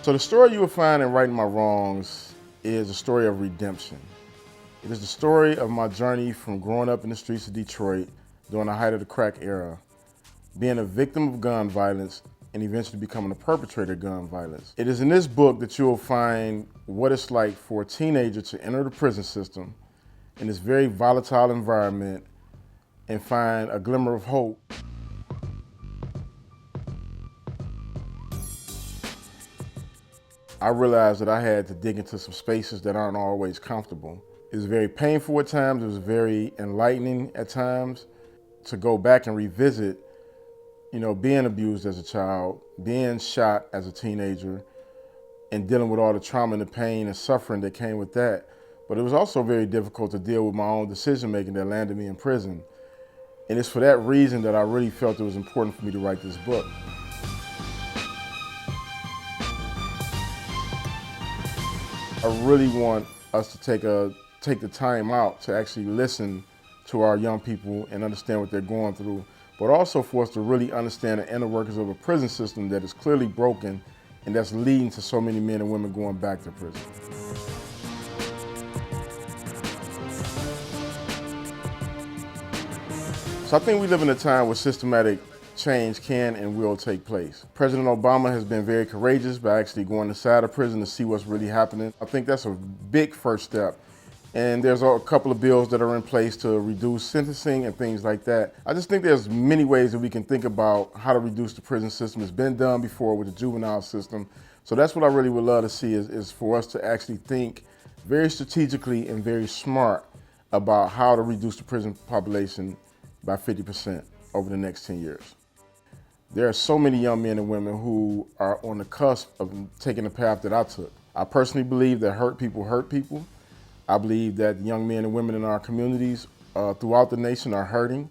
So the story you will find in Righting My Wrongs is a story of redemption. It is the story of my journey from growing up in the streets of Detroit during the height of the crack era, being a victim of gun violence, and eventually becoming a perpetrator of gun violence. It is in this book that you will find what it's like for a teenager to enter the prison system in this very volatile environment and find a glimmer of hope. I realized that I had to dig into some spaces that aren't always comfortable. It was very painful at times, it was very enlightening at times to go back and revisit, being abused as a child, being shot as a teenager, and dealing with all the trauma and the pain and suffering that came with that. But it was also very difficult to deal with my own decision making that landed me in prison. And it's for that reason that I really felt it was important for me to write this book. I really want us to take the time out to actually listen to our young people and understand what they're going through, but also for us to really understand the inner workings of a prison system that is clearly broken and that's leading to so many men and women going back to prison. So I think we live in a time where systematic change can and will take place. President Obama has been very courageous by actually going inside of prison to see what's really happening. I think that's a big first step. And there's a couple of bills that are in place to reduce sentencing and things like that. I just think there's many ways that we can think about how to reduce the prison system. It's been done before with the juvenile system. So that's what I really would love to see is for us to actually think very strategically and very smart about how to reduce the prison population by 50% over the next 10 years. There are so many young men and women who are on the cusp of taking the path that I took. I personally believe that hurt people hurt people. I believe that young men and women in our communities throughout the nation are hurting,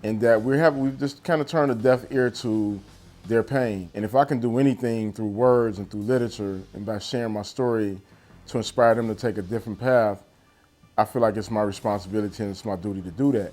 and that we've just kind of turned a deaf ear to their pain. And if I can do anything through words and through literature and by sharing my story to inspire them to take a different path, I feel like it's my responsibility and it's my duty to do that.